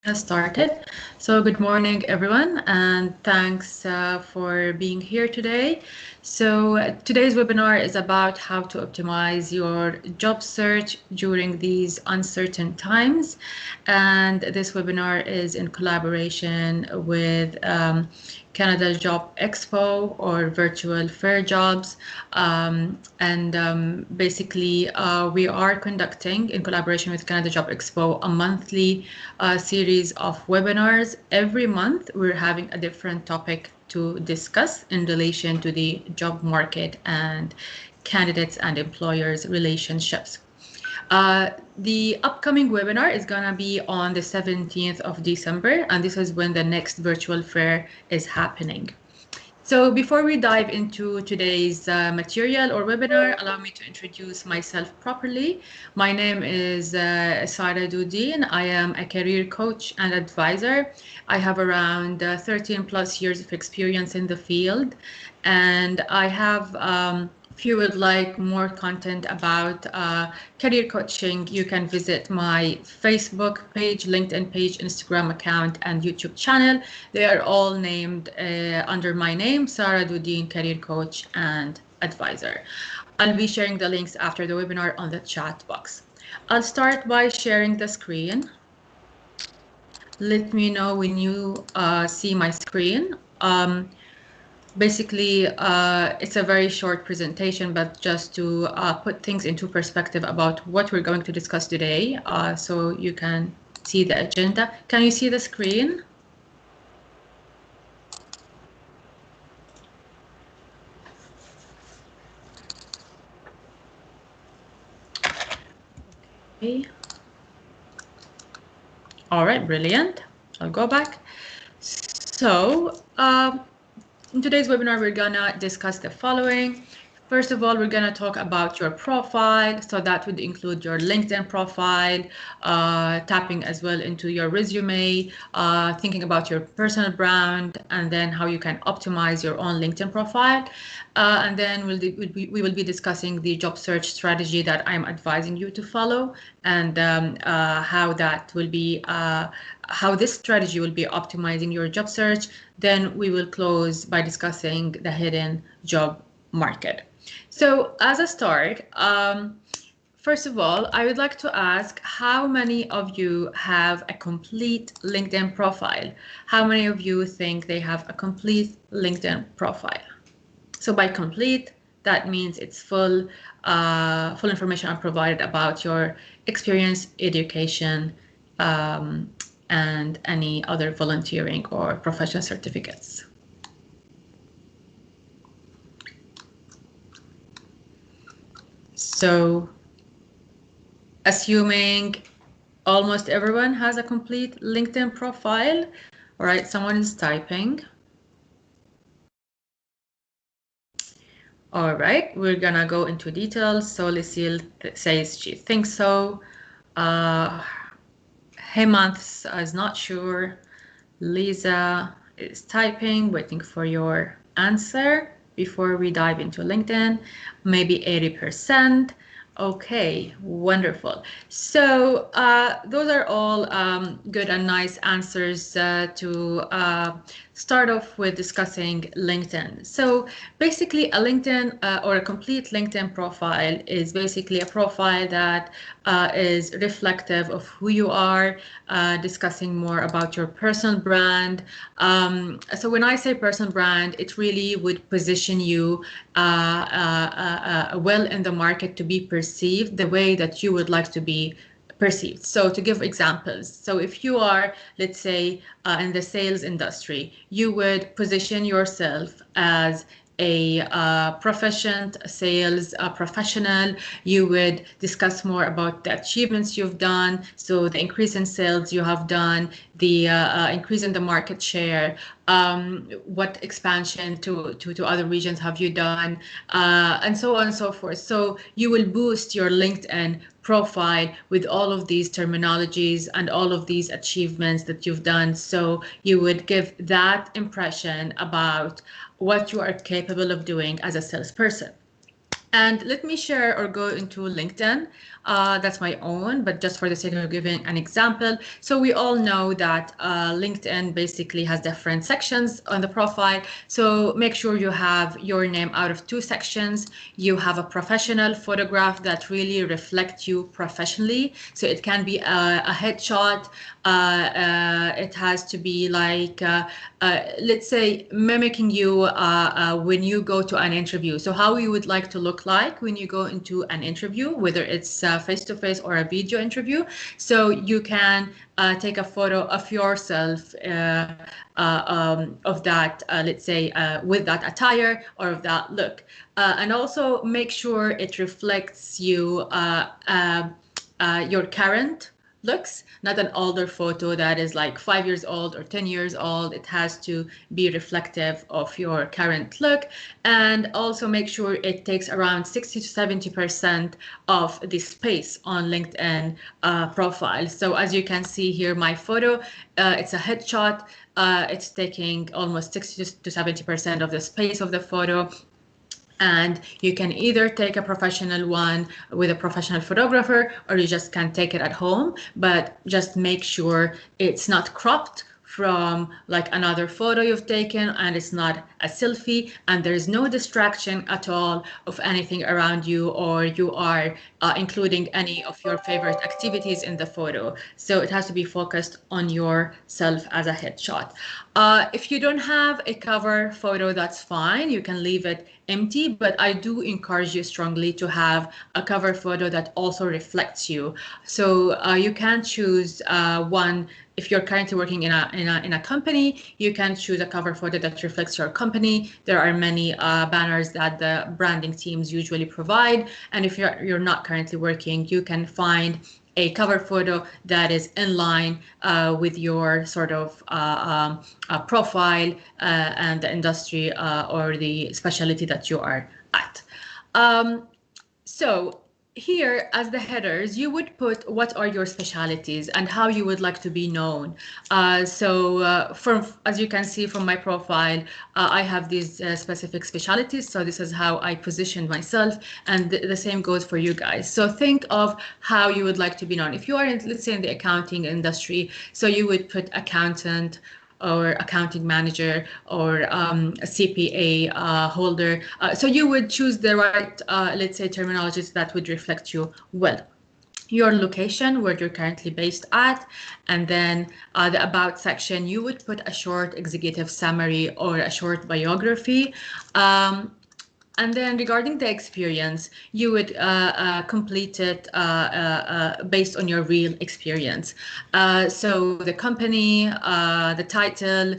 has started. So good morning, everyone, and thanks for being here today. So today's webinar is about how to optimize your job search during these uncertain times. And this webinar is in collaboration with Canada Job Expo or Virtual Fair Jobs. Basically, we are conducting, in collaboration with Canada Job Expo, a monthly series of webinars. Every month, we're having a different topic to discuss in relation to the job market and candidates and employers' relationships. The upcoming webinar is going to be on the 17th of December, and this is when the next virtual fair is happening. So before we dive into today's material or webinar, allow me to introduce myself properly. My name is Sara Dudin. I am a career coach and advisor. I have around 13 plus years of experience in the field, and I have if you would like more content about career coaching, you can visit my Facebook page, LinkedIn page, Instagram account, and YouTube channel. They are all named under my name, Sara Dudin, career coach and advisor. I'll be sharing the links after the webinar on the chat box. I'll start by sharing the screen. Let me know when you see my screen. Basically, it's a very short presentation, but just to put things into perspective about what we're going to discuss today, so you can see the agenda. Can you see the screen? Okay. All right, brilliant. I'll go back. So, in today's webinar, we're gonna discuss the following. First of all, we're going to talk about your profile. So that would include your LinkedIn profile, tapping as well into your resume, thinking about your personal brand, and then how you can optimize your own LinkedIn profile. And then we will be discussing the job search strategy that I'm advising you to follow, and how that will be, how this strategy will be optimizing your job search. Then we will close by discussing the hidden job market. So as a start, first of all, I would like to ask how many of you have a complete LinkedIn profile? How many of you think they have a complete LinkedIn profile? So by complete, that means it's full information are provided about your experience, education, and any other volunteering or professional certificates. So assuming almost everyone has a complete LinkedIn profile, all right, someone is typing. All right, we're gonna go into details. So Lucille says she thinks so. Hemant is not sure. Lisa is typing, waiting for your answer before we dive into LinkedIn. Maybe 80%. Okay, wonderful. So those are all good and nice answers to start off with discussing LinkedIn. So basically a LinkedIn or a complete LinkedIn profile is basically a profile that is reflective of who you are, discussing more about your personal brand. So when I say personal brand, it really would position you well in the market to be perceived the way that you would like to be perceived. So to give examples, so if you are, let's say, in the sales industry, you would position yourself as a proficient sales professional. You would discuss more about the achievements you've done, so the increase in sales you have done, the increase in the market share, what expansion to other regions have you done, and so on and so forth. So you will boost your LinkedIn profile with all of these terminologies and all of these achievements that you've done. So you would give that impression about what you are capable of doing as a salesperson. And let me share or go into LinkedIn. That's my own, but just for the sake of giving an example. So we all know that LinkedIn basically has different sections on the profile. So make sure you have your name out of two sections. You have a professional photograph that really reflects you professionally. So it can be a headshot. It has to be like, let's say, mimicking you when you go to an interview. So how you would like to look like when you go into an interview, whether it's face-to-face or a video interview. So you can take a photo of yourself of that, let's say, with that attire or of that look. And also make sure it reflects you, your current looks, not an older photo that is like 5 years old or 10 years old. It has to be reflective of your current look. And also make sure it takes around 60 to 70% of the space on LinkedIn profile. So as you can see here, my photo, it's a headshot. It's taking almost 60 to 70% of the space of the photo. And you can either take a professional one with a professional photographer, or you just can take it at home, but just make sure it's not cropped from like another photo you've taken, and it's not a selfie, and there's no distraction at all of anything around you, or you are including any of your favorite activities in the photo. So it has to be focused on yourself as a headshot. If you don't have a cover photo, that's fine. You can leave it empty, but I do encourage you strongly to have a cover photo that also reflects you. So you can choose one. If you're currently working in a company, you can choose a cover photo that reflects your company. There are many banners that the branding teams usually provide. And if you're not currently working, you can find a cover photo that is in line with your sort of profile and the industry or the specialty that you are at. So here, as the headers, you would put what are your specialities and how you would like to be known. As you can see from my profile, I have these specific specialities. So this is how I positioned myself, and the same goes for you guys. So think of how you would like to be known. If you are in, let's say, in the accounting industry, so you would put accountant, or accounting manager, or a CPA holder. So you would choose the right, let's say, terminologies that would reflect you well. Your location, where you're currently based at, and then the about section, you would put a short executive summary or a short biography. And then regarding the experience, you would complete it based on your real experience. So the company, the title,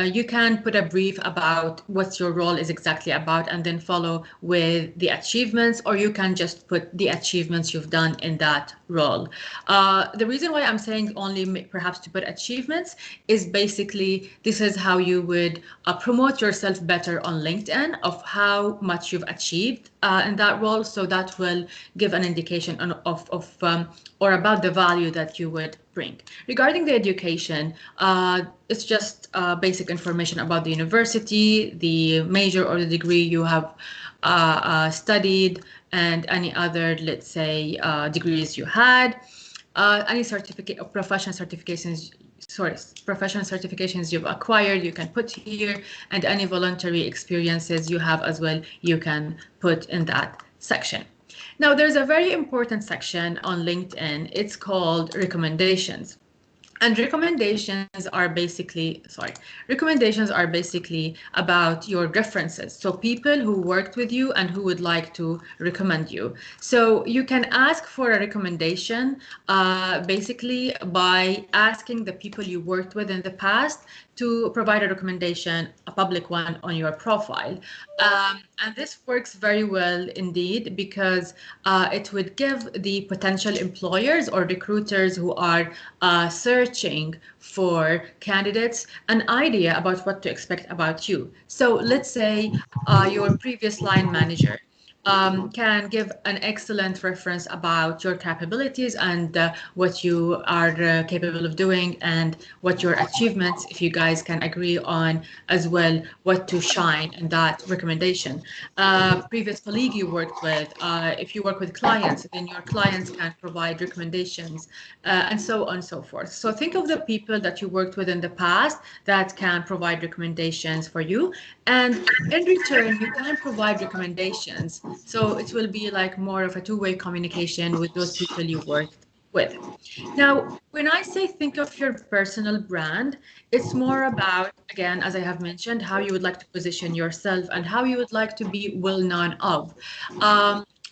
you can put a brief about what your role is exactly about, and then follow with the achievements, or you can just put the achievements you've done in that role. The reason why I'm saying only perhaps to put achievements is basically this is how you would promote yourself better on LinkedIn of how much you've achieved in that role. So that will give an indication of or about the value that you would bring. Regarding the education, it's just basic information about the university, the major or the degree you have studied, and any other, let's say, degrees you had, any certificate or professional certifications you've acquired, you can put here, and any voluntary experiences you have as well, you can put in that section. Now, there's a very important section on LinkedIn. It's called recommendations. And recommendations are basically about your references. So people who worked with you and who would like to recommend you. So you can ask for a recommendation basically by asking the people you worked with in the past to provide a recommendation, a public one, on your profile. And this works very well indeed, because it would give the potential employers or recruiters who are searching for candidates an idea about what to expect about you. So let's say your previous line manager can give an excellent reference about your capabilities and what you are capable of doing and what your achievements, if you guys can agree on as well, what to shine in that recommendation. Previous colleague you worked with, if you work with clients, then your clients can provide recommendations and so on and so forth. So think of the people that you worked with in the past that can provide recommendations for you. And in return, you can provide recommendations. So it will be like more of a two-way communication with those people you worked with. Now, when I say think of your personal brand, it's more about, again, as I have mentioned, how you would like to position yourself and how you would like to be well known of.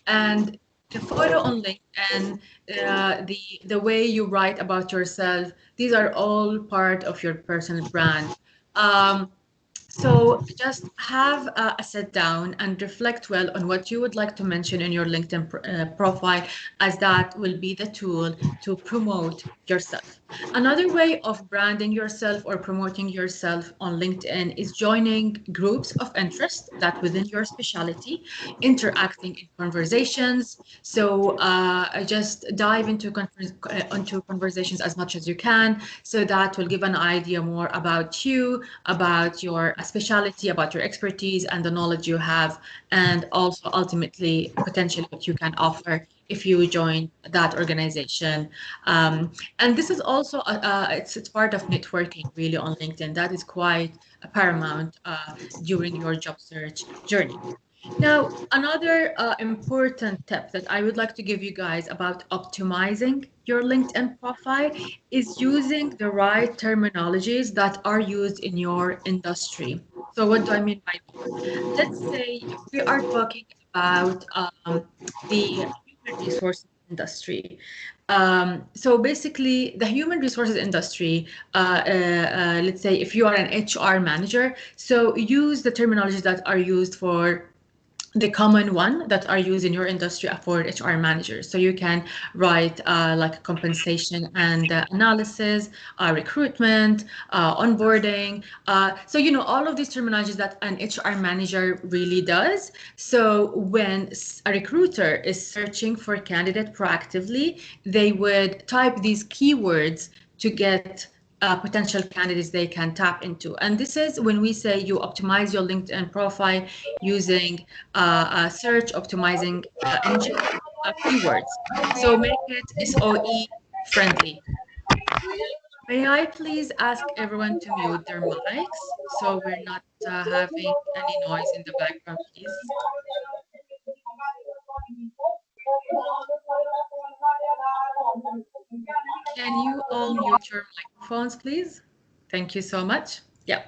And the photo on LinkedIn, the way you write about yourself, these are all part of your personal brand. Um, so just have a sit down and reflect well on what you would like to mention in your LinkedIn profile, as that will be the tool to promote yourself. Another way of branding yourself or promoting yourself on LinkedIn is joining groups of interest that within your specialty, interacting in conversations. So just dive into conversations as much as you can. So that will give an idea more about you, about your specialty, about your expertise and the knowledge you have, and also ultimately potentially what you can offer if you join that organization. And this is also it's part of networking really on LinkedIn. That is quite paramount during your job search journey. Now, another important tip that I would like to give you guys about optimizing your LinkedIn profile is using the right terminologies that are used in your industry. So what do I mean by this? Let's say if we are talking about the human resources industry. So basically, the human resources industry, let's say if you are an HR manager, so use the terminologies that are used for the common one that are used in your industry for HR managers. So you can write like compensation and analysis, recruitment, onboarding. So, you know, all of these terminologies that an HR manager really does. So when a recruiter is searching for a candidate proactively, they would type these keywords to get potential candidates they can tap into. And this is when we say you optimize your LinkedIn profile using search optimizing engine keywords. So make it SOE friendly. May I please ask everyone to mute their mics so we're not having any noise in the background, please? Can you all mute your microphones, please? Thank you so much. Yeah.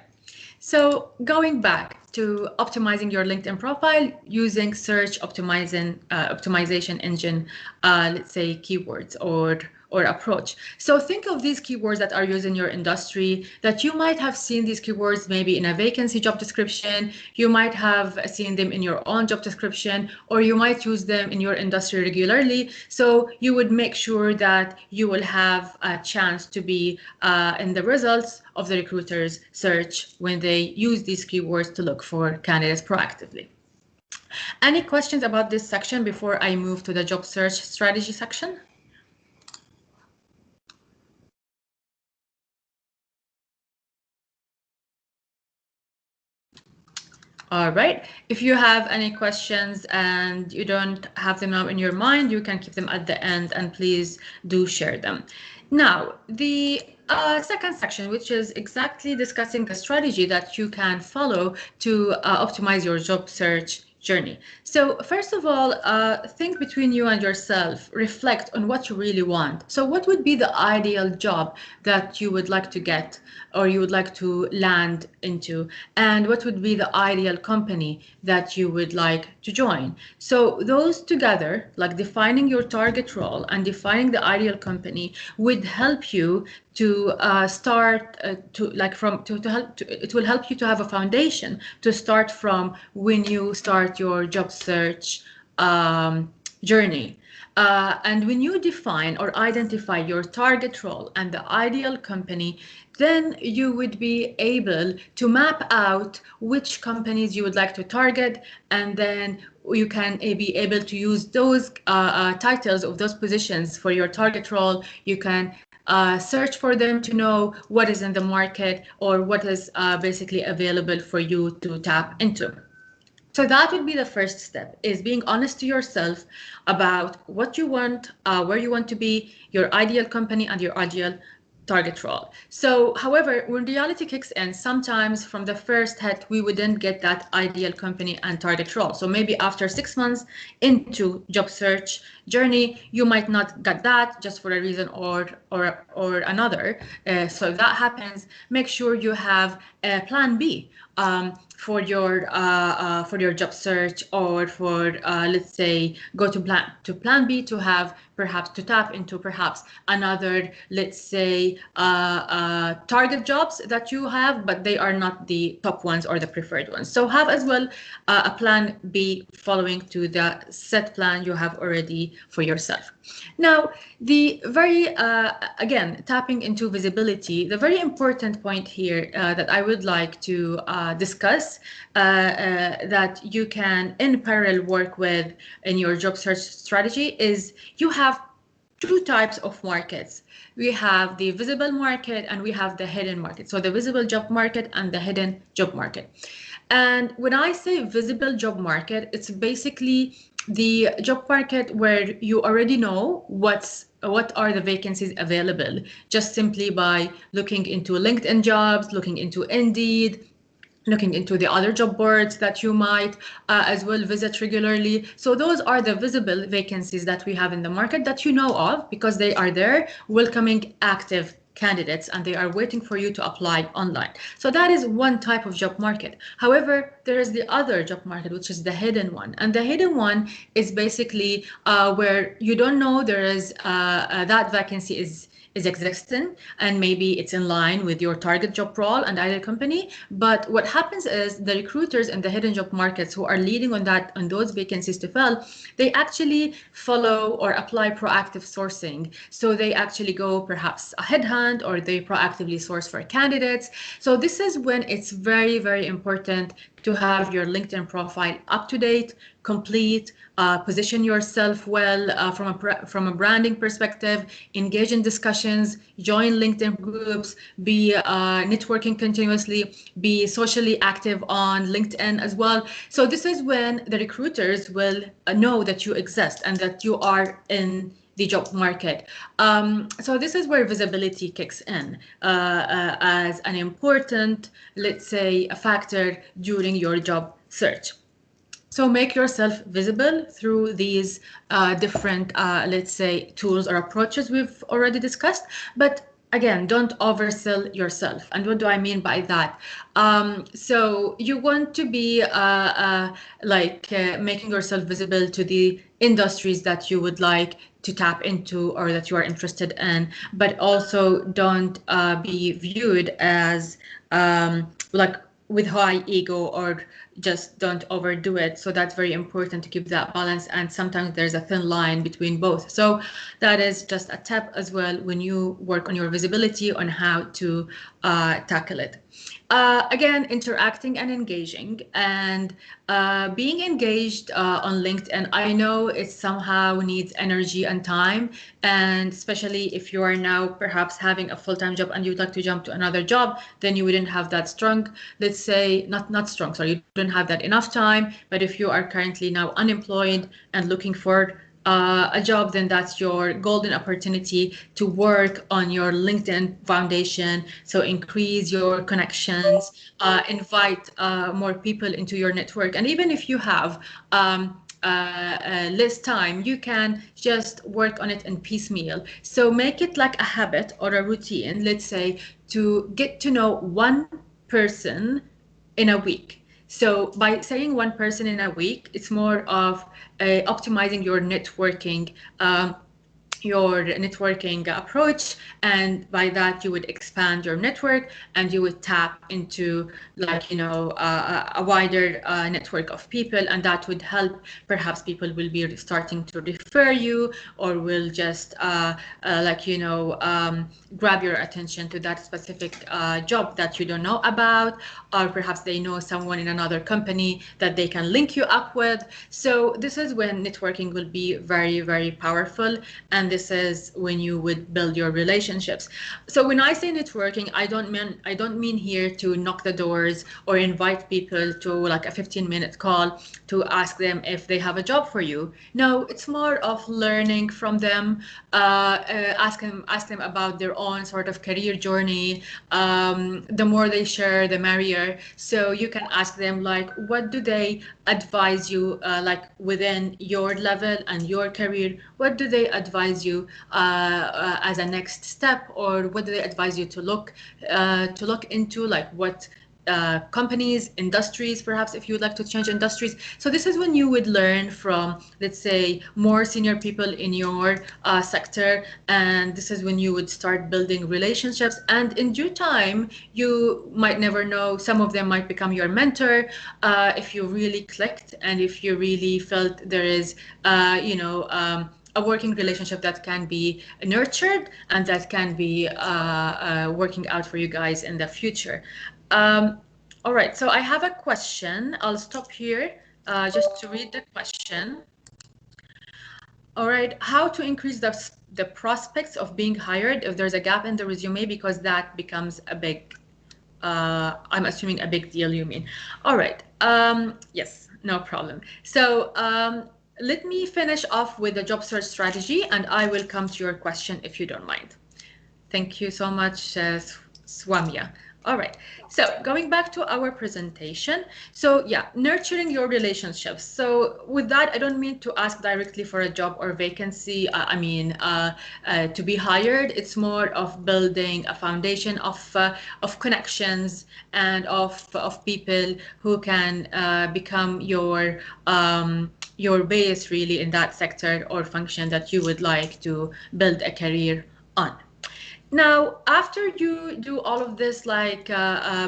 So going back to optimizing your LinkedIn profile using search optimization engine, let's say keywords or approach. So think of these keywords that are used in your industry that you might have seen these keywords maybe in a vacancy job description, you might have seen them in your own job description, or you might use them in your industry regularly. So you would make sure that you will have a chance to be in the results of the recruiter's search when they use these keywords to look for candidates proactively. Any questions about this section before I move to the job search strategy section? All right. If you have any questions and you don't have them now in your mind, you can keep them at the end and please do share them. Now, the second section, which is exactly discussing the strategy that you can follow to optimize your job search journey. So first of all, think between you and yourself, reflect on what you really want. So what would be the ideal job that you would like to get or you would like to land into? And what would be the ideal company that you would like to join? So those together, like defining your target role and defining the ideal company, would help you to start to like from to help to, it will help you to have a foundation to start from when you start your job search journey. And when you define or identify your target role and the ideal company, then you would be able to map out which companies you would like to target, and then you can be able to use those titles of those positions for your target role. You can search for them to know what is in the market or what is basically available for you to tap into. So that would be the first step, is being honest to yourself about what you want, where you want to be, your ideal company and your ideal target role. So, however, when reality kicks in, sometimes from the first hit, we wouldn't get that ideal company and target role. So maybe after 6 months into job search journey, you might not get that just for a reason or another. So if that happens, make sure you have a plan B. For your job search, or for let's say go to plan B to have perhaps to tap into perhaps another, let's say target jobs that you have, but they are not the top ones or the preferred ones. So have as well a plan B following to the set plan you have already for yourself. Now, the very again, tapping into visibility, the very important point here that I would like to discuss that you can in parallel work with in your job search strategy is you have two types of markets. We have the visible market and we have the hidden market. So the visible job market and the hidden job market. And when I say visible job market, it's basically the job market where you already know what are the vacancies available, just simply by looking into LinkedIn jobs, looking into Indeed, looking into the other job boards that you might as well visit regularly. So those are the visible vacancies that we have in the market that you know of because they are there, welcoming active candidates, and they are waiting for you to apply online. So that is one type of job market. However, there is the other job market, which is the hidden one. And the hidden one is basically where you don't know there is that vacancy is existent, and maybe it's in line with your target job role and ideal company. But what happens is the recruiters in the hidden job markets who are leading on those vacancies to fill, they actually follow or apply proactive sourcing. So they actually go perhaps a headhunt, or they proactively source for candidates. So this is when it's very, very important to have your LinkedIn profile up to date, complete, position yourself well from a branding perspective, engage in discussions, join LinkedIn groups, be networking continuously, be socially active on LinkedIn as well. So this is when the recruiters will know that you exist and that you are in the job market. So this is where visibility kicks in as an important, let's say, a factor during your job search. So make yourself visible through these different, let's say, tools or approaches we've already discussed. But again, don't oversell yourself. And what do I mean by that? So you want to be making yourself visible to the industries that you would like to tap into or that you are interested in, but also don't be viewed as like with high ego, or just don't overdo it. So that's very important to keep that balance, and sometimes there's a thin line between both. So that is just a tip as well when you work on your visibility on how to tackle it. Again, interacting and engaging, and being engaged on LinkedIn. I know it somehow needs energy and time, and especially if you are now perhaps having a full-time job and you'd like to jump to another job, then you wouldn't have that strong, let's say, not strong, sorry, you don't have that enough time. But if you are currently now unemployed and looking for a job, then that's your golden opportunity to work on your LinkedIn foundation. So increase your connections, invite more people into your network. And even if you have less time, you can just work on it in piecemeal. So make it like a habit or a routine, let's say, to get to know one person in a week. So by saying one person in a week, it's more of optimizing your networking your networking approach, and by that you would expand your network and you would tap into, like, a wider network of people, and that would help. Perhaps people will be starting to refer you, or will just grab your attention to that specific job that you don't know about, or perhaps they know someone in another company that they can link you up with. So this is when networking will be very, very powerful, and this is when you would build your relationships. So when I say networking, I don't mean here to knock the doors or invite people to like a 15-minute call to ask them if they have a job for you. No, it's more of learning from them, ask them about their own sort of career journey. The more they share, the merrier. So you can ask them, like, what do they advise you, like within your level and your career? What do they advise you as a next step, or what do they advise you to look into, like what companies, industries, perhaps if you would like to change industries. So this is when you would learn from, let's say, more senior people in your sector, and this is when you would start building relationships. And in due time, you might never know, some of them might become your mentor if you really clicked, and if you really felt there is, a working relationship that can be nurtured and that can be working out for you guys in the future. All right, so I have a question. I'll stop here just to read the question. All right, how to increase the prospects of being hired if there's a gap in the resume, because that becomes a big, I'm assuming a big deal, you mean. All right, yes, no problem. So let me finish off with the job search strategy, and I will come to your question if you don't mind. Thank you so much, Swamya. All right, so going back to our presentation. So yeah, nurturing your relationships. So with that, I don't mean to ask directly for a job or vacancy. To be hired. It's more of building a foundation of connections and of people who can become your base really in that sector or function that you would like to build a career on. Now, after you do all of this, like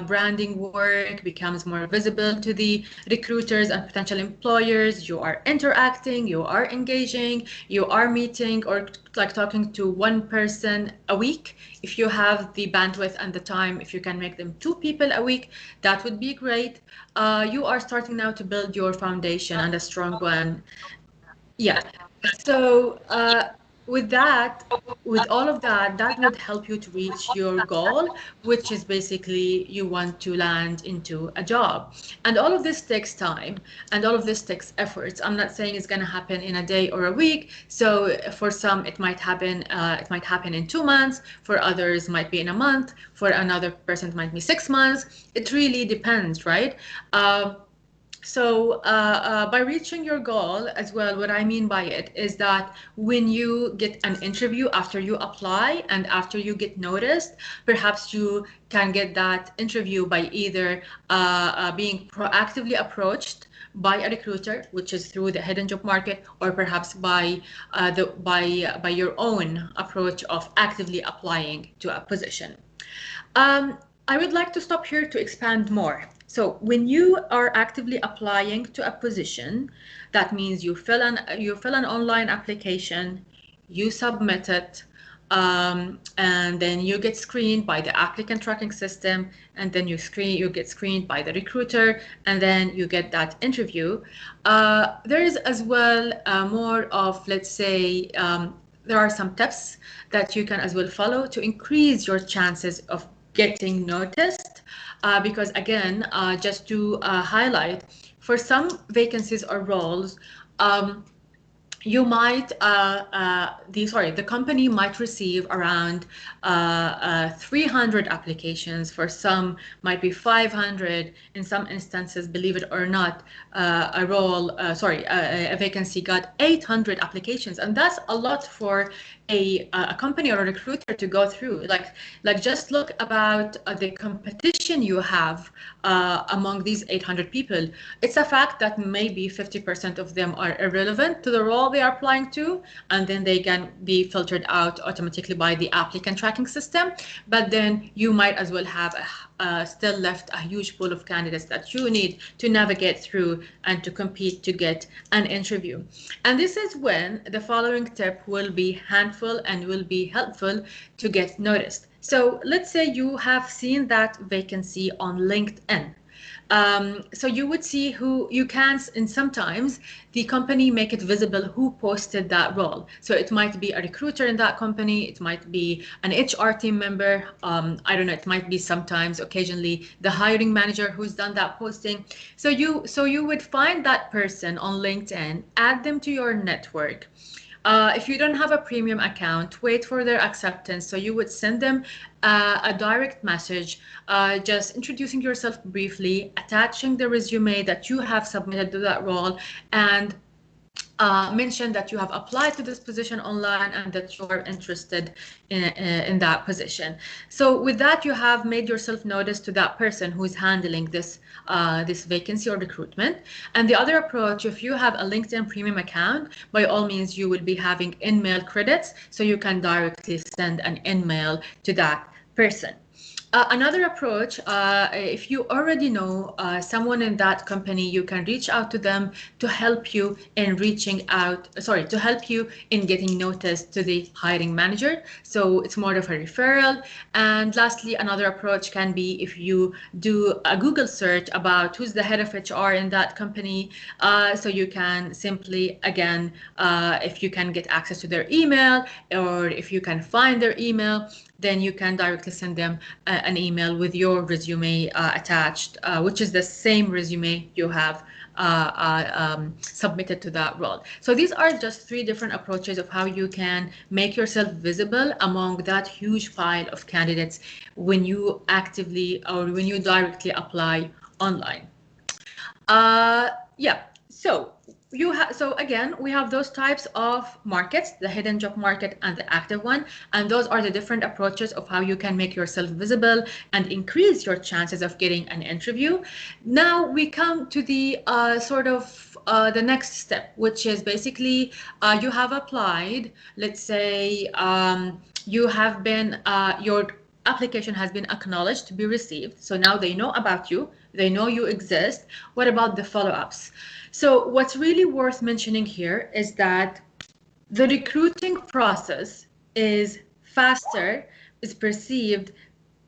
branding work becomes more visible to the recruiters and potential employers, you are interacting, you are engaging, you are meeting or like talking to one person a week. If you have the bandwidth and the time, if you can make them 2 people a week, that would be great. You are starting now to build your foundation, and a strong one. Yeah. So with all of that, that would help you to reach your goal, which is basically you want to land into a job. And all of this takes time, and all of this takes efforts. I'm not saying it's going to happen in a day or a week. So for some, it might happen. It might happen in 2 months. For others, might be in a month. For another person, it might be 6 months. It really depends, right? So by reaching your goal as well, what I mean by it is that when you get an interview after you apply and after you get noticed, perhaps you can get that interview by either being proactively approached by a recruiter, which is through the hidden job market, or perhaps by your own approach of actively applying to a position. I would like to stop here to expand more. So when you are actively applying to a position, that means you fill an online application, you submit it, and then you get screened by the applicant tracking system, and then you get screened by the recruiter, and then you get that interview. There is as well more of, let's say, there are some tips that you can as well follow to increase your chances of getting noticed, because again, just to highlight, for some vacancies or roles, you might the company might receive around 300 applications. For some might be 500. In some instances, believe it or not, a vacancy got 800 applications, and that's a lot for a company or a recruiter to go through. Like just look about the competition you have among these 800 people. It's a fact that maybe 50% of them are irrelevant to the role, job they are applying to, and then they can be filtered out automatically by the applicant tracking system. But then you might as well have still left a huge pool of candidates that you need to navigate through and to compete to get an interview. And this is when the following tip will be handful and will be helpful to get noticed. So let's say you have seen that vacancy on LinkedIn. So you would see who you can, and sometimes the company make it visible who posted that role. So it might be a recruiter in that company, it might be an HR team member, I don't know, it might be sometimes occasionally the hiring manager who's done that posting. So you would find that person on LinkedIn, add them to your network. If you don't have a premium account, wait for their acceptance. So you would send them a direct message, just introducing yourself briefly, attaching the resume that you have submitted to that role, and mention that you have applied to this position online and that you are interested in that position. So with that, you have made yourself notice to that person who is handling this this vacancy or recruitment. And the other approach, if you have a LinkedIn premium account, by all means, you will be having in-mail credits, so you can directly send an in-mail to that person. Another approach, if you already know someone in that company, you can reach out to them to help you in to help you in getting noticed to the hiring manager. So it's more of a referral. And lastly, another approach can be if you do a Google search about who's the head of HR in that company. So you can simply, again, if you can get access to their email, or if you can find their email, then you can directly send them an email with your resume attached, which is the same resume you have submitted to that role. So these are just 3 different approaches of how you can make yourself visible among that huge pile of candidates when you actively or when you directly apply online. Yeah, so so again, we have those types of markets, the hidden job market and the active one, and those are the different approaches of how you can make yourself visible and increase your chances of getting an interview. Now we come to the the next step, which is basically you have applied, let's say you have been your application has been acknowledged to be received. So now they know about you, they know you exist. What about the follow-ups? So what's really worth mentioning here is that the recruiting process is faster, is perceived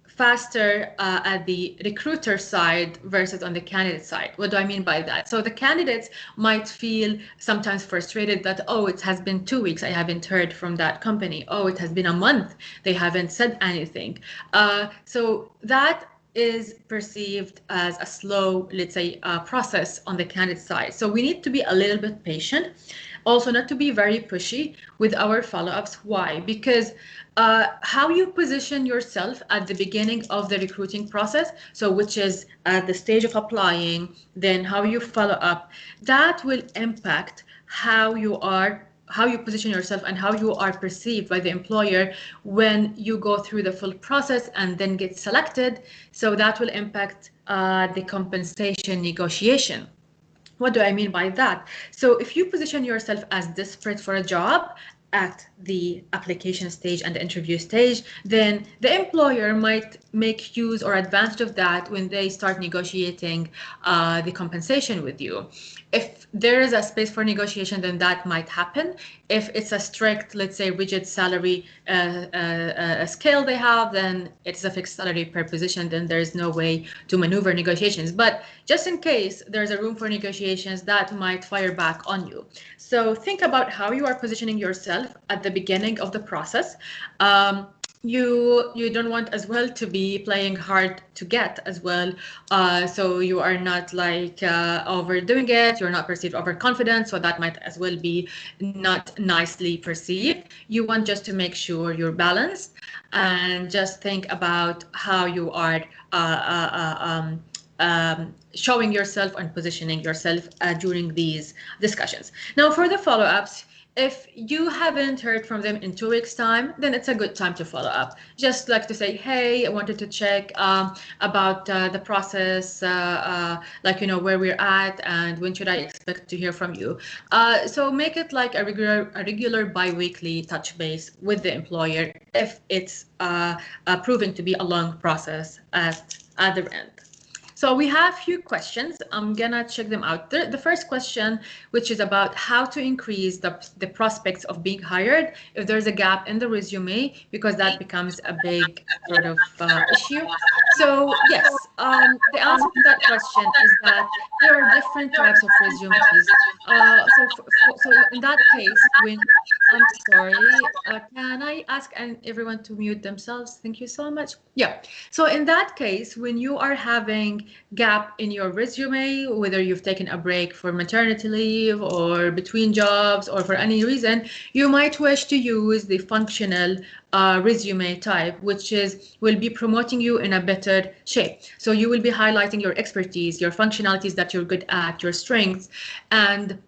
faster at the recruiter side versus on the candidate side. What do I mean by that? So the candidates might feel sometimes frustrated that, oh, it has been 2 weeks, I haven't heard from that company. Oh, it has been a month, they haven't said anything. So that is perceived as a slow, let's say, process on the candidate side. So we need to be a little bit patient. Also, not to be very pushy with our follow-ups. Why? Because how you position yourself at the beginning of the recruiting process, so which is at the stage of applying, then how you follow up, that will impact how you position yourself and how you are perceived by the employer when you go through the full process and then get selected. So that will impact the compensation negotiation. What do I mean by that? So if you position yourself as desperate for a job at the application stage and the interview stage, then the employer might make use or advantage of that when they start negotiating the compensation with you. If there is a space for negotiation, then that might happen. If it's a strict, let's say, rigid salary scale they have, then it's a fixed salary per position, then there's no way to maneuver negotiations. But just in case there's a room for negotiations, that might fire back on you. So think about how you are positioning yourself at the beginning of the process. You don't want as well to be playing hard to get as well, so you are not like overdoing it, you're not perceived overconfident, so that might as well be not nicely perceived. You want just to make sure you're balanced and just think about how you are showing yourself and positioning yourself during these discussions. Now for the follow-ups, If you haven't heard from them in 2 weeks' time, then it's a good time to follow up. Just like to say, hey, I wanted to check about the process, like, where we're at and when should I expect to hear from you. So make it like a regular bi-weekly touch base with the employer if it's proving to be a long process at other end. So we have few questions. I'm gonna check them out. The first question, which is about how to increase the prospects of being hired if there's a gap in the resume, because that becomes a big sort of issue. So yes, the answer to that question is that there are different types of resumes. So in that case, when I'm sorry, can I ask everyone to mute themselves? Thank you so much. Yeah. So in that case, when you are having gap in your resume, whether you've taken a break for maternity leave or between jobs or for any reason, you might wish to use the functional resume type, which will be promoting you in a better shape. So you will be highlighting your expertise, your functionalities that you're good at, your strengths, and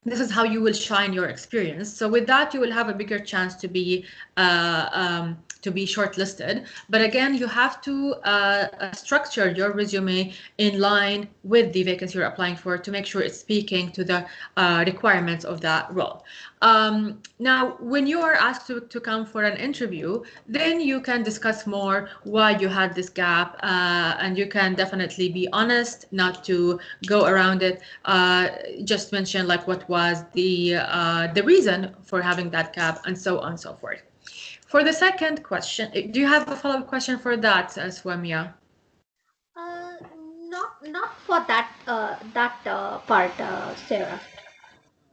this is how you will shine your experience. So with that, you will have a bigger chance to be shortlisted. But again, you have to structure your resume in line with the vacancy you're applying for to make sure it's speaking to the requirements of that role. Now, when you are asked to come for an interview, then you can discuss more why you had this gap, and you can definitely be honest, not to go around it. Just mention like what was the reason for having that gap, and so on and so forth. For the second question, do you have a follow-up question for that, Swamia? Uh, not for that part, Sarah.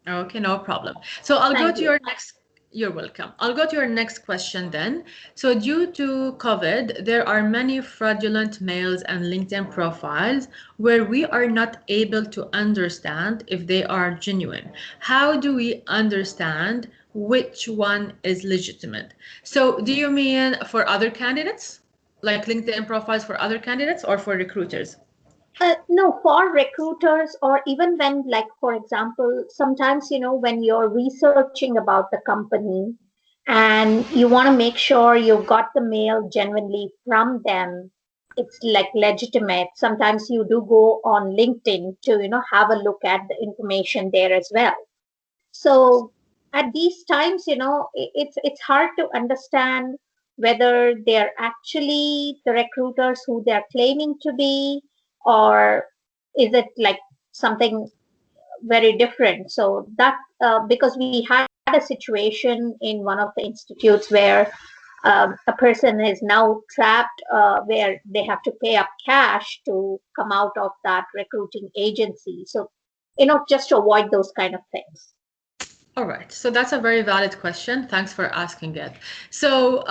Okay, no problem. So I'll go Thank to you. your next. You're welcome. I'll go to your next question then. So due to COVID, there are many fraudulent mails and LinkedIn profiles where we are not able to understand if they are genuine. How do we understand which one is legitimate? So do you mean for other candidates, like LinkedIn profiles for other candidates, or for recruiters? No, for recruiters, or even when, like, for example, sometimes, when you're researching about the company and you want to make sure you got the mail genuinely from them, it's like legitimate. Sometimes you do go on LinkedIn to, have a look at the information there as well. So at these times, it's hard to understand whether they're actually the recruiters who they're claiming to be, or is it like something very different. So that because we had a situation in one of the institutes where a person is now trapped, where they have to pay up cash to come out of that recruiting agency. So, just to avoid those kind of things. All right, so that's a very valid question. Thanks for asking it. So,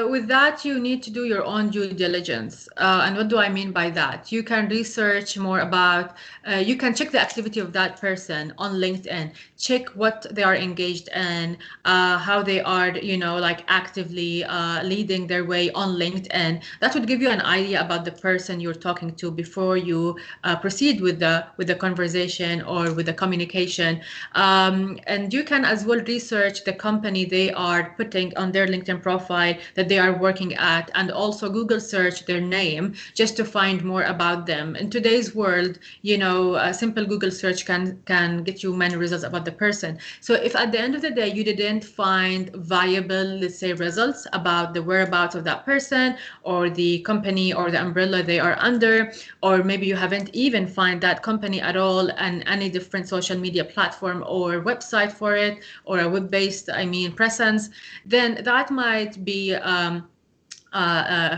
with that, you need to do your own due diligence. And what do I mean by that? You can research more about, you can check the activity of that person on LinkedIn, check what they are engaged in, how they are, like actively leading their way on LinkedIn. That would give you an idea about the person you're talking to before you proceed with the conversation or with the communication. And you can as well research the company they are putting on their LinkedIn profile that they are working at, and also Google search their name just to find more about them. In today's world, a simple Google search can get you many results about the person. So if at the end of the day you didn't find viable, let's say, results about the whereabouts of that person or the company or the umbrella they are under, or maybe you haven't even find that company at all and any different social media platform or website for it, or a web-based, presence, then that might be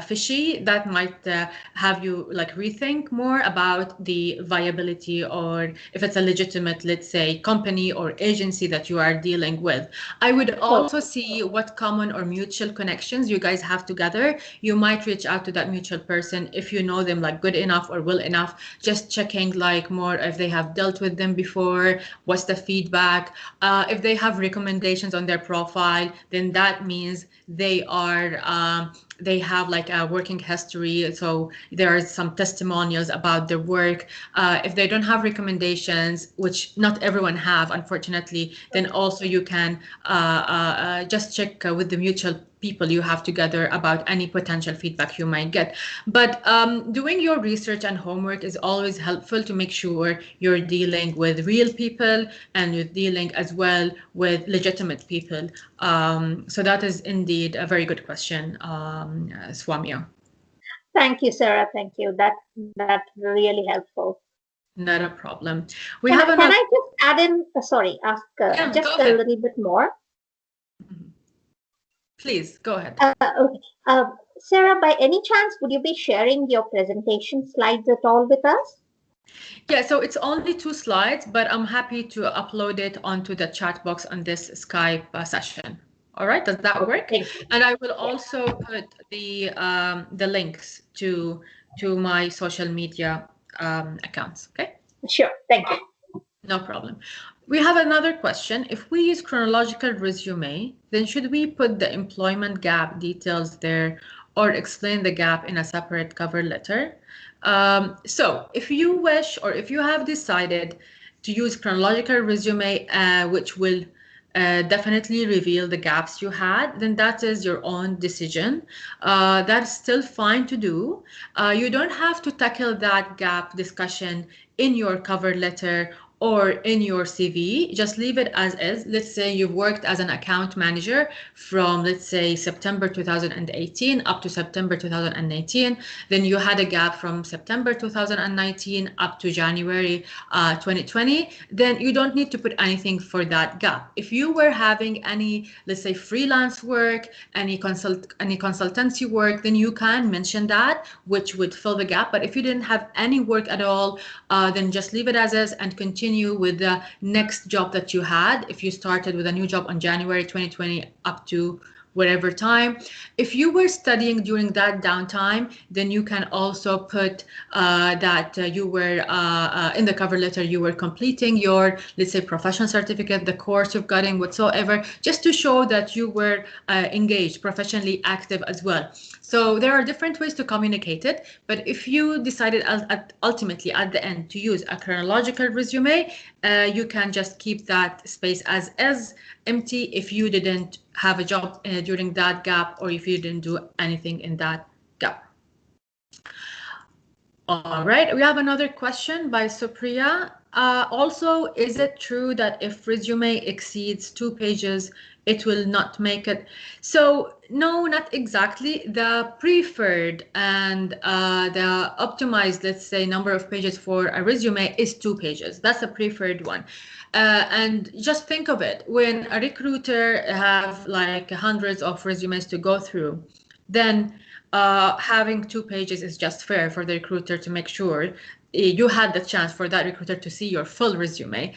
fishy. That might have you like rethink more about the viability, or if it's a legitimate, let's say, company or agency that you are dealing with. I would So also see what common or mutual connections you guys have together. You might reach out to that mutual person if you know them like good enough or well enough, just checking like more if they have dealt with them before, what's the feedback. If they have recommendations on their profile, then that means they are they have like a working history, so there are some testimonials about their work. If they don't have recommendations, which not everyone have, unfortunately, then also you can just check with the mutual people you have together about any potential feedback you might get. But doing your research and homework is always helpful to make sure you're dealing with real people and you're dealing as well with legitimate people. So that is indeed a very good question, Swamia. Thank you, Sarah. Thank you. That's really helpful. Not a problem. We have Can another. I just add in? Sorry, ask Yeah, just go a ahead. little bit more. Please go ahead. Okay. Sarah, by any chance, would you be sharing your presentation slides at all with us? Yeah, so it's only 2 slides, but I'm happy to upload it onto the chat box on this Skype session. All right, does that Okay, work? thank you. And I will Yeah, also put the links to my social media accounts. Okay. sure. Thank you. No problem. We have another question. If we use chronological resume, then should we put the employment gap details there or explain the gap in a separate cover letter? So if you wish or if you have decided to use chronological resume, which will definitely reveal the gaps you had, then that is your own decision. That's still fine to do. You don't have to tackle that gap discussion in your cover letter or in your CV. Just leave it as is. Let's say you've worked as an account manager from, let's say, September 2018 up to September 2019. Then you had a gap from September 2019 up to January 2020. Then you don't need to put anything for that gap. If you were having any, let's say, freelance work, any consultancy work, then you can mention that, which would fill the gap. But if you didn't have any work at all, then just leave it as is and continue with the next job that you had. If you started with a new job on January 2020 up to whatever time. If you were studying during that downtime, then you can also put that you were in the cover letter, you were completing your, let's say, professional certificate, the course you've gotten, whatsoever, just to show that you were engaged, professionally active as well. So there are different ways to communicate it, but if you decided ultimately at the end to use a chronological resume, you can just keep that space as empty if you didn't have a job during that gap or if you didn't do anything in that gap. All right, we have another question by Supriya. Also, is it true that if resume exceeds 2 pages, it will not make it? So no, not exactly. The preferred and the optimized, let's say, number of pages for a resume is 2 pages. That's the preferred one. And just think of it, when a recruiter have like hundreds of resumes to go through, then having 2 pages is just fair for the recruiter to make sure you had the chance for that recruiter to see your full resume.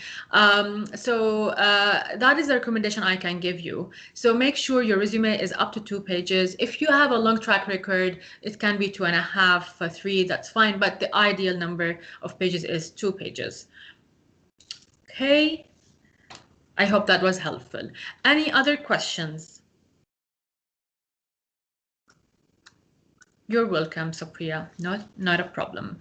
So that is the recommendation I can give you. So make sure your resume is up to 2 pages. If you have a long track record, it can be 2.5, 3, that's fine. But the ideal number of pages is 2 pages. Okay. I hope that was helpful. Any other questions? You're welcome, Supriya. Not a problem.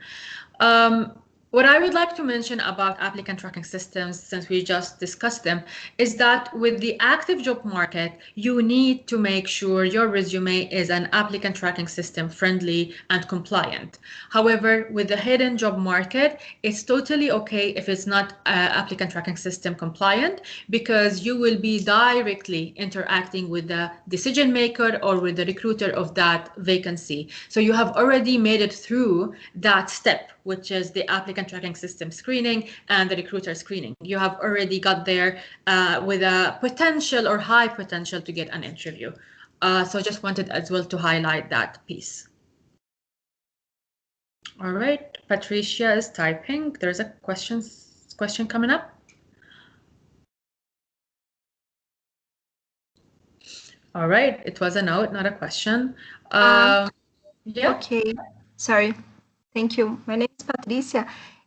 What I would like to mention about applicant tracking systems, since we just discussed them, is that with the active job market, you need to make sure your resume is an applicant tracking system friendly and compliant. However, with the hidden job market, it's totally okay if it's not applicant tracking system compliant, because you will be directly interacting with the decision maker or with the recruiter of that vacancy. So you have already made it through that step, which is the applicant tracking system screening and the recruiter screening. You have already got there with a potential or high potential to get an interview. So just wanted as well to highlight that piece. All right, Patricia is typing. There's a question coming up. All right, it was a note, not a question. Yeah. Okay, sorry. Thank you. My name is Patricia,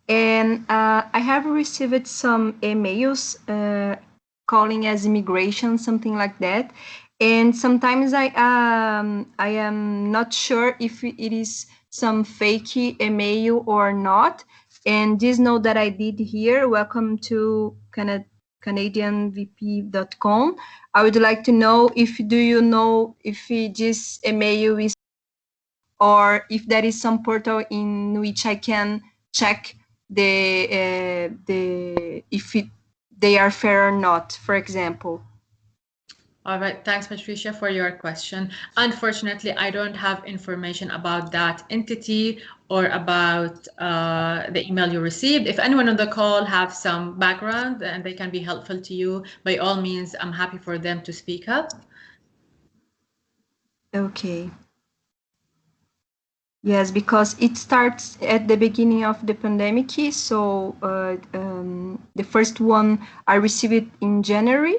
and I have received some emails calling as immigration, something like that. and sometimes I am not sure if it is some fake email or not. And this note that I did here, welcome to CanadianVP.com. I would like to know if do you know if this email is, or if there is some portal in which I can check the if they are fair or not, for example. All right, thanks, Patricia, for your question. Unfortunately, I don't have information about that entity or about the email you received. If anyone on the call have some background and they can be helpful to you, by all means, I'm happy for them to speak up. Okay. Yes, because it starts at the beginning of the pandemic. So the first one I received in January,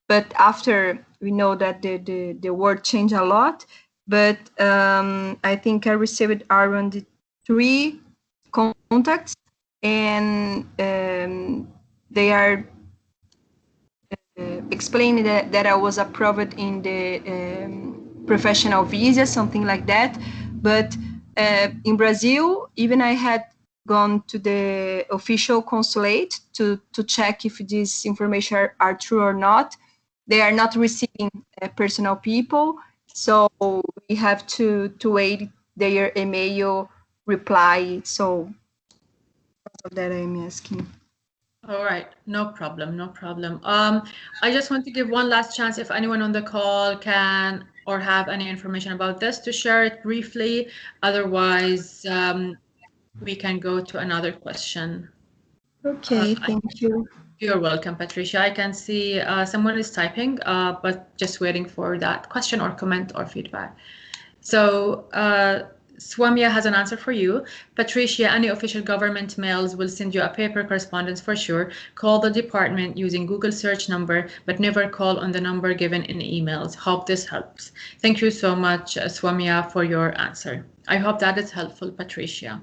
but after we know that the world changed a lot. But I think I received around 3 contacts, and they are explaining that I was approved in the professional visa, something like that. But in Brazil, even I had gone to the official consulate to check if these information are true or not. They are not receiving personal people, so we have to wait their email reply. So because of that, I'm asking. All right, no problem, no problem. I just want to give one last chance if anyone on the call can or have any information about this to share it briefly. Otherwise, we can go to another question. Okay, thank you. You're welcome, Patricia. I can see someone is typing, but just waiting for that question or comment or feedback. So Swamia has an answer for you. Patricia, any official government mails will send you a paper correspondence for sure. Call the department using Google search number, but never call on the number given in emails. Hope this helps. Thank you so much, Swamia, for your answer. I hope that is helpful, Patricia.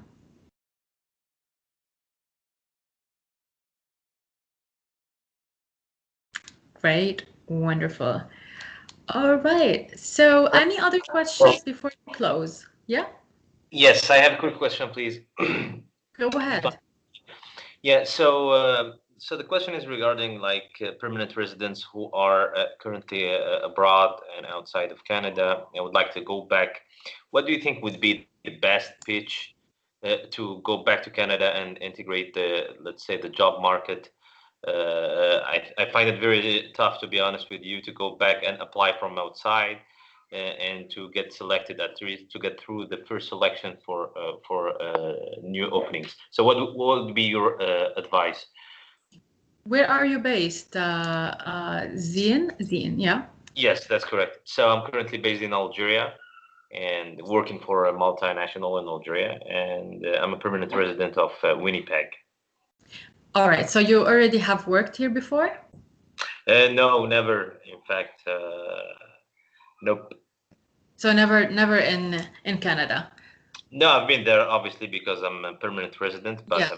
Great, wonderful. All right. So any other questions before we close? Yeah? Yes, I have a quick question, please. Go ahead. Yeah, so the question is regarding like permanent residents who are currently abroad and outside of Canada and would like to go back. What do you think would be the best pitch to go back to Canada and integrate the, let's say, the job market? I find it very tough, to be honest with you, to go back and apply from outside and to get selected to get through the first selection for new openings. So what would be your advice? Where are you based? Zien? Zien, yeah? Yes, that's correct. So I'm currently based in Algeria and working for a multinational in Algeria, and I'm a permanent resident of Winnipeg. All right. So you already have worked here before? No, never. In fact, nope. So never in Canada. No, I've been there obviously because I'm a permanent resident, but Yeah.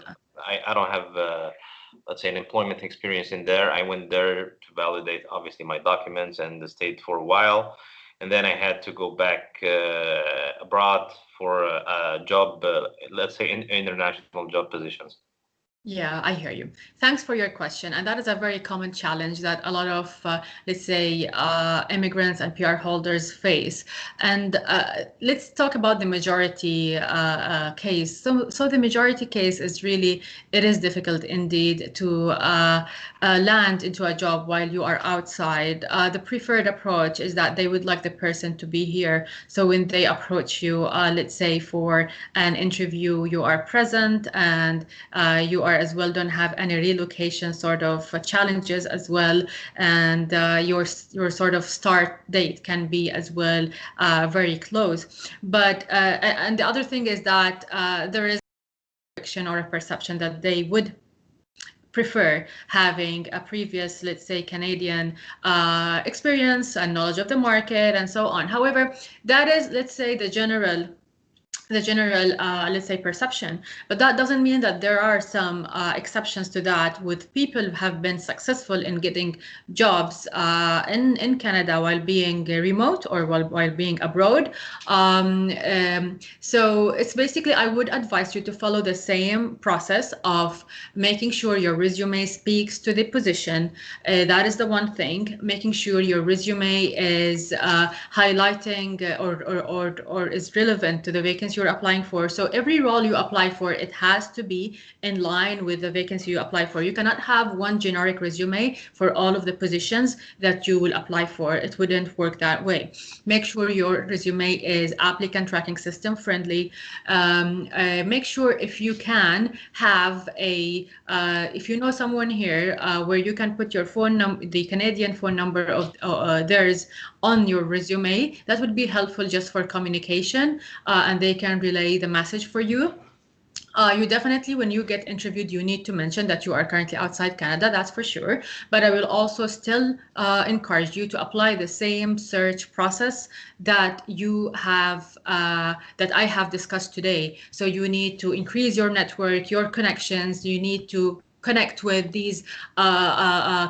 I don't have, let's say, an employment experience in there. I went there to validate obviously my documents and stayed for a while, and then I had to go back abroad for a job, let's say, in international job positions. Yeah, I hear you. Thanks for your question. And that is a very common challenge that a lot of, let's say, immigrants and PR holders face. And let's talk about the majority case. So the majority case is really, it is difficult indeed to land into a job while you are outside. The preferred approach is that they would like the person to be here. So when they approach you, let's say for an interview, you are present and you are as well don't have any relocation sort of challenges as well, and your sort of start date can be as well very close. But and the other thing is that there is a fiction or a perception that they would prefer having a previous, let's say, Canadian experience and knowledge of the market and so on. However, that is, let's say, the general the general, let's say, perception. But that doesn't mean that there are some exceptions to that, with people who have been successful in getting jobs in Canada while being remote or while being abroad. So it's basically, I would advise you to follow the same process of making sure your resume speaks to the position. That is the one thing. Making sure your resume is highlighting or is relevant to the vacancy you're applying for. So every role you apply for, it has to be in line with the vacancy you apply for. You cannot have one generic resume for all of the positions that you will apply for. It wouldn't work that way. Make sure your resume is applicant tracking system friendly. Make sure, if you can, have if you know someone here where you can put your phone number, the Canadian phone number of theirs on your resume, that would be helpful just for communication, and they can relay the message for you. You definitely, when you get interviewed, you need to mention that you are currently outside Canada, that's for sure. But I will also still encourage you to apply the same search process that you have, that I have discussed today. So you need to increase your network, your connections, you need to connect with these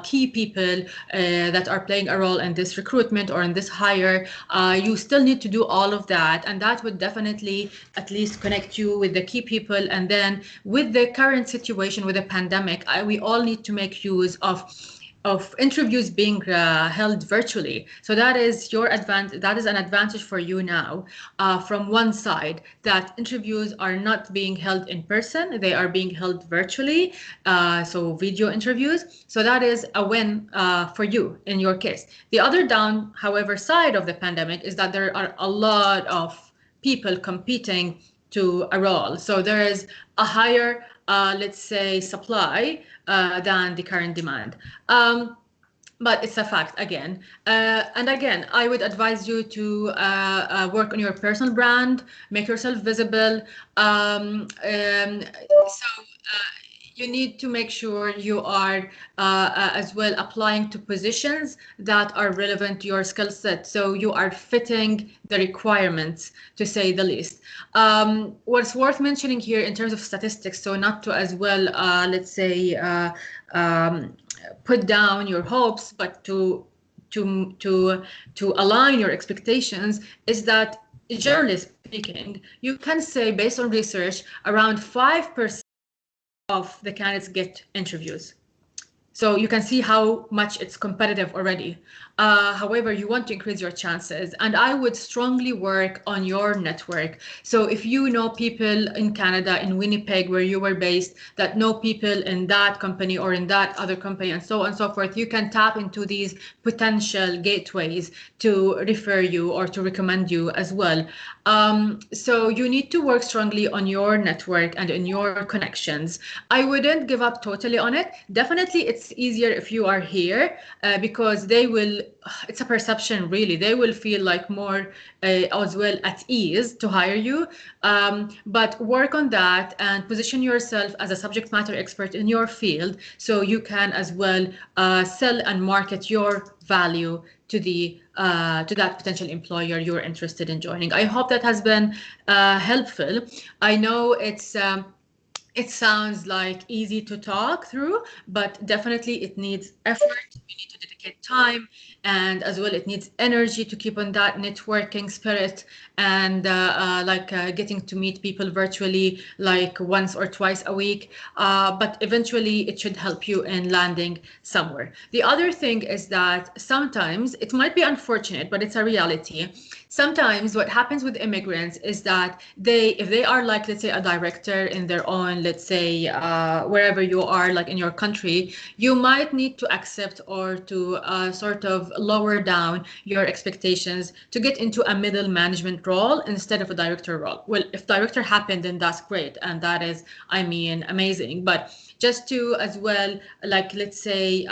key people that are playing a role in this recruitment or in this hire. You still need to do all of that, and that would definitely at least connect you with the key people. And then with the current situation with the pandemic, we all need to make use of interviews being held virtually. So that is your advantage. That is an advantage for you now. From one side, that interviews are not being held in person; they are being held virtually. So video interviews. So that is a win for you in your case. The other down, however, side of the pandemic is that there are a lot of people competing to a role. So there is a higher, let's say, supply than the current demand. But it's a fact again. And again, I would advise you to work on your personal brand, make yourself visible. You need to make sure you are as well applying to positions that are relevant to your skill set. So you are fitting the requirements, to say the least. What's worth mentioning here in terms of statistics, so not to as well, let's say, put down your hopes, but to align your expectations, is that generally speaking, you can say, based on research, around 5% of the candidates get interviews. So you can see how much it's competitive already. However, you want to increase your chances, and I would strongly work on your network. So if you know people in Canada, in Winnipeg, where you were based, that know people in that company or in that other company, and so on and so forth, you can tap into these potential gateways to refer you or to recommend you as well. So you need to work strongly on your network and in your connections. I wouldn't give up totally on it. Definitely, it's easier if you are here because they will, it's a perception really, they will feel like more as well at ease to hire you. But work on that and position yourself as a subject matter expert in your field so you can as well sell and market your value to that potential employer you're interested in joining. I hope that has been helpful. I know it sounds like easy to talk through, but definitely it needs effort. You need to dedicate time, and as well it needs energy to keep on that networking spirit and getting to meet people virtually like once or twice a week. But eventually it should help you in landing somewhere. The other thing is that sometimes it might be unfortunate, but it's a reality. Sometimes what happens with immigrants is that if they are like, let's say, a director in their own, let's say, wherever you are, like in your country, you might need to accept or to sort of lower down your expectations to get into a middle management role instead of a director role. Well, if director happened, then that's great. And that is, I mean, amazing. But just to as well, like, let's say,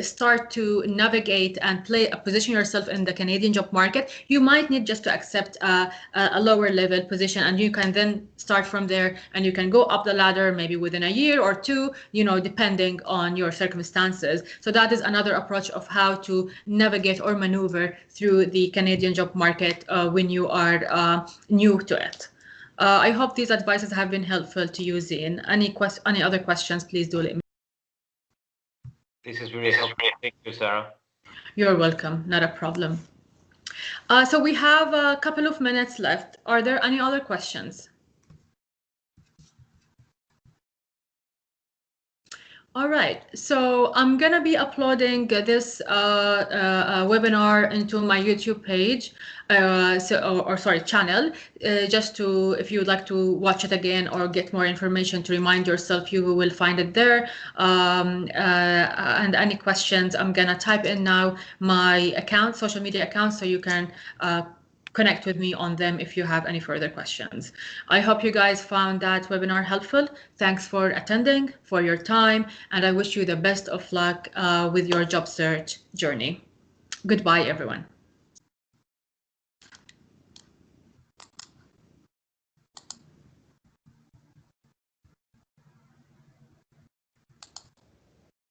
start to navigate and position yourself in the Canadian job market, you might need just to accept a lower level position, and you can then start from there, and you can go up the ladder maybe within a year or two, depending on your circumstances. So that is another approach of how to navigate or maneuver through the Canadian job market when you are new to it. I hope these advices have been helpful to you, Zine. Any other questions, please do let me. This is really helpful. Thank you, Sarah. You're welcome. Not a problem. So we have a couple of minutes left. Are there any other questions? All right, so I'm gonna be uploading this webinar into my YouTube page, sorry, channel, just to, if you would like to watch it again or get more information to remind yourself, you will find it there. And any questions, I'm gonna type in now my account, social media account, so you can connect with me on them if you have any further questions. I hope you guys found that webinar helpful. Thanks for attending, for your time, and I wish you the best of luck with your job search journey. Goodbye, everyone.